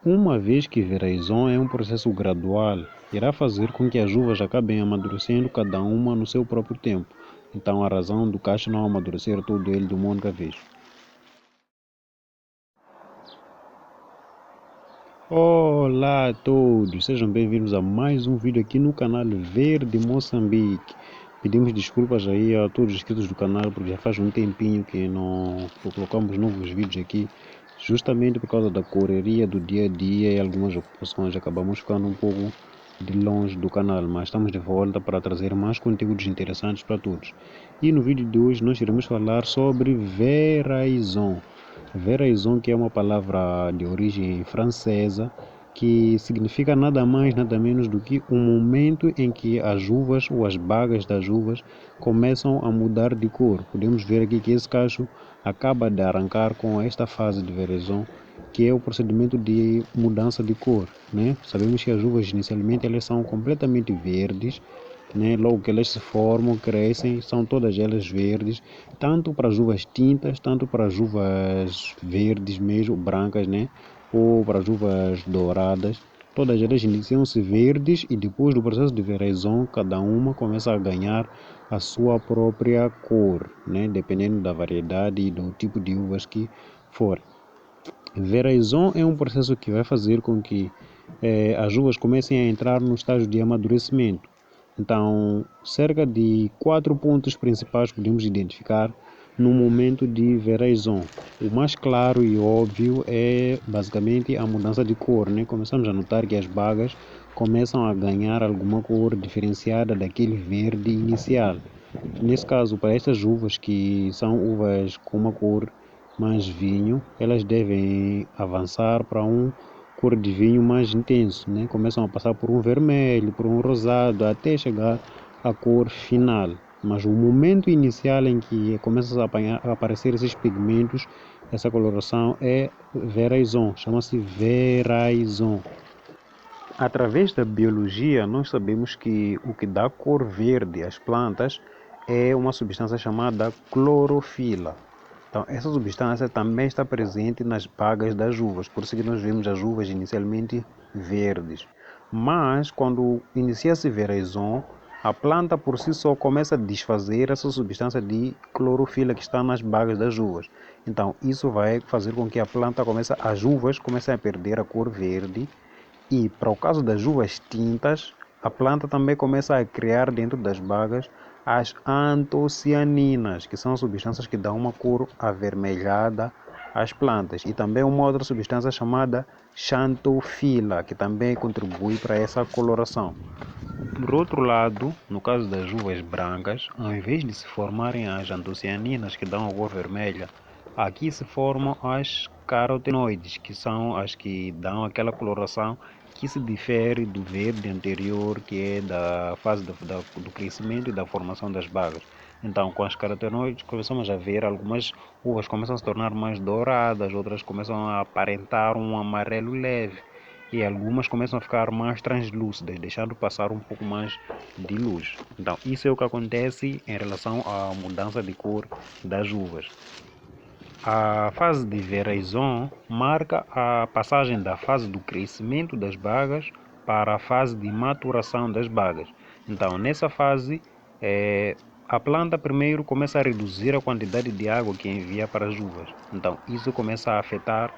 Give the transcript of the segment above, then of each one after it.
Uma vez que veraizon é um processo gradual, irá fazer com que as uvas acabem amadurecendo cada uma no seu próprio tempo. Então a razão do cacho não amadurecer todo ele de uma única vez. Olá a todos, sejam bem-vindos a mais um vídeo aqui no canal Verde Moçambique. Pedimos desculpas aí a todos os inscritos do canal, porque já faz um tempinho que não colocamos novos vídeos aqui, justamente por causa da correria do dia a dia e algumas ocupações, acabamos ficando um pouco de longe do canal, mas estamos de volta para trazer mais conteúdos interessantes para todos. E no vídeo de hoje nós iremos falar sobre veraizon. Veraizon, que é uma palavra de origem francesa, que significa nada mais, nada menos do que um momento em que as uvas ou as bagas das uvas começam a mudar de cor. Podemos ver aqui que esse cacho acaba de arrancar com esta fase de veraison, que é o procedimento de mudança de cor, né? Sabemos que as uvas inicialmente elas são completamente verdes, né? Logo que elas se formam, crescem, são todas elas verdes, tanto para as uvas tintas, tanto para as uvas verdes mesmo, brancas, né? Ou para as uvas douradas. Todas elas iniciam-se verdes e depois do processo de veraison, cada uma começa a ganhar a sua própria cor, né? Dependendo da variedade e do tipo de uvas que for. Veraison é um processo que vai fazer com que as uvas comecem a entrar no estágio de amadurecimento. Então, cerca de 4 pontos principais podemos identificar no momento de veraison. O mais claro e óbvio é basicamente a mudança de cor, né? Começamos a notar que as bagas começam a ganhar alguma cor diferenciada daquele verde inicial. Nesse caso, para estas uvas que são uvas com uma cor mais vinho, elas devem avançar para um cor de vinho mais intenso, né? Começam a passar por um vermelho, por um rosado, até chegar à cor final. Mas o momento inicial em que começam a aparecer esses pigmentos, essa coloração é veraison, chama-se veraison. Através da biologia, nós sabemos que o que dá cor verde às plantas é uma substância chamada clorofila. Então, essa substância também está presente nas bagas das uvas, por isso que nós vemos as uvas inicialmente verdes. Mas, quando inicia-se veraison, a planta por si só começa a desfazer essa substância de clorofila que está nas bagas das uvas. Então, isso vai fazer com que as uvas comecem a perder a cor verde. E para o caso das uvas tintas, a planta também começa a criar dentro das bagas as antocianinas, que são substâncias que dão uma cor avermelhada às plantas. E também uma outra substância chamada xantofila, que também contribui para essa coloração. Por outro lado, no caso das uvas brancas, ao invés de se formarem as antocianinas que dão a cor vermelha, aqui se formam as carotenoides, que são as que dão aquela coloração que se difere do verde anterior, que é da fase do crescimento e da formação das bagas. Então, com as carotenoides, começamos a ver algumas uvas começam a se tornar mais douradas, outras começam a aparentar um amarelo leve e algumas começam a ficar mais translúcidas, deixando passar um pouco mais de luz. Então, isso é o que acontece em relação à mudança de cor das uvas. A fase de veraison marca a passagem da fase do crescimento das bagas para a fase de maturação das bagas. Então, nessa fase, a planta primeiro começa a reduzir a quantidade de água que envia para as uvas. Então, isso começa a afetar,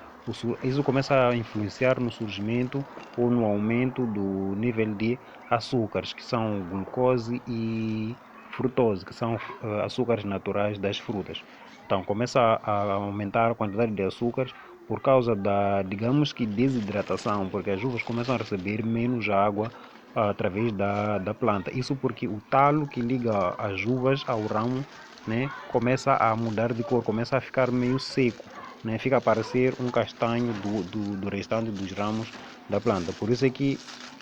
isso começa a influenciar no surgimento ou no aumento do nível de açúcares, que são glucose e frutose, que são açúcares naturais das frutas. Então começa a aumentar a quantidade de açúcares por causa da, digamos que, desidratação, porque as uvas começam a receber menos água através da planta. Isso porque o talo que liga as uvas ao ramo, né, começa a mudar de cor, começa a ficar meio seco, né, fica a parecer um castanho do restante dos ramos da planta. Por isso é que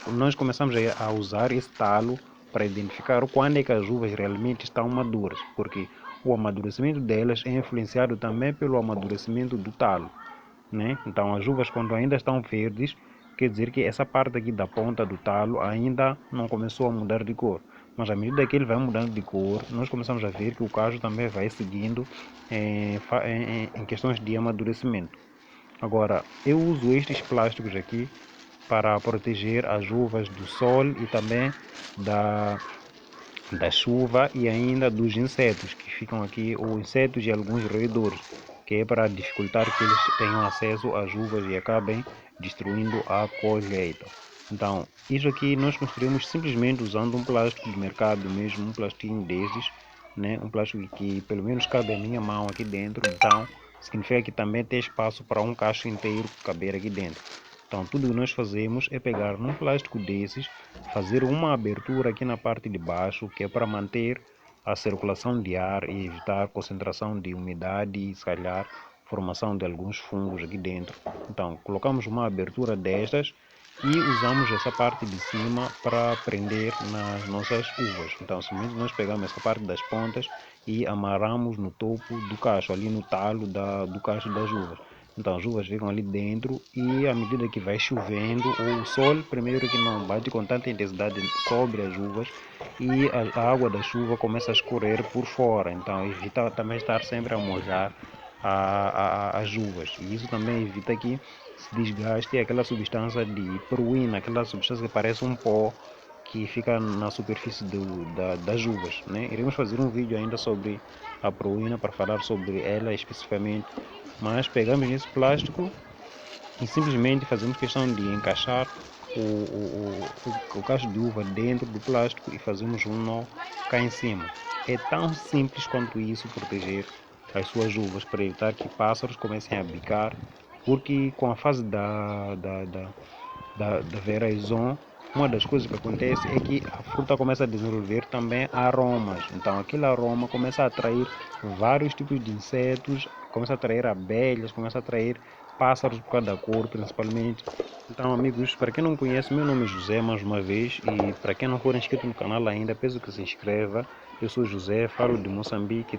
nós começamos a usar esse talo para identificar quando é que as uvas realmente estão maduras, porque o amadurecimento delas é influenciado também pelo amadurecimento do talo, né? Então as uvas quando ainda estão verdes, quer dizer que essa parte aqui da ponta do talo ainda não começou a mudar de cor. Mas à medida que ele vai mudando de cor, nós começamos a ver que o cacho também vai seguindo em questões de amadurecimento. Agora, eu uso estes plásticos aqui para proteger as uvas do sol e também da, da chuva e ainda dos insetos que ficam aqui, ou insetos e alguns roedores, que é para dificultar que eles tenham acesso às uvas e acabem destruindo a colheita. Então, isso aqui nós construímos simplesmente usando um plástico de mercado mesmo, um plastinho desses, né? Um plástico que pelo menos cabe a minha mão aqui dentro, então significa que também tem espaço para um cacho inteiro caber aqui dentro. Então, tudo que nós fazemos é pegar num plástico desses, fazer uma abertura aqui na parte de baixo, que é para manter a circulação de ar e evitar a concentração de umidade e, se calhar, formação de alguns fungos aqui dentro. Então, colocamos uma abertura destas e usamos essa parte de cima para prender nas nossas uvas. Então, simplesmente nós pegamos essa parte das pontas e amarramos no topo do cacho, ali no talo do cacho das uvas. Então as uvas ficam ali dentro e à medida que vai chovendo, o sol primeiro que não bate com tanta intensidade sobre as uvas e a água da chuva começa a escorrer por fora. Então evita também estar sempre a molhar as uvas. E isso também evita que se desgaste aquela substância de pruína, aquela substância que parece um pó que fica na superfície das uvas, né? Iremos fazer um vídeo ainda sobre a pruína para falar sobre ela especificamente, mas pegamos esse plástico e simplesmente fazemos questão de encaixar o cacho de uva dentro do plástico e fazemos um nó cá em cima. É tão simples quanto isso proteger as suas uvas para evitar que pássaros comecem a bicar, porque com a fase da veraison, uma das coisas que acontece é que a fruta começa a desenvolver também aromas. Então, aquele aroma começa a atrair vários tipos de insetos, começa a atrair abelhas, começa a atrair pássaros por causa da cor, principalmente. Então, amigos, para quem não conhece, meu nome é José, mais uma vez, e para quem não for inscrito no canal ainda, peço que se inscreva. Eu sou José, falo de Moçambique.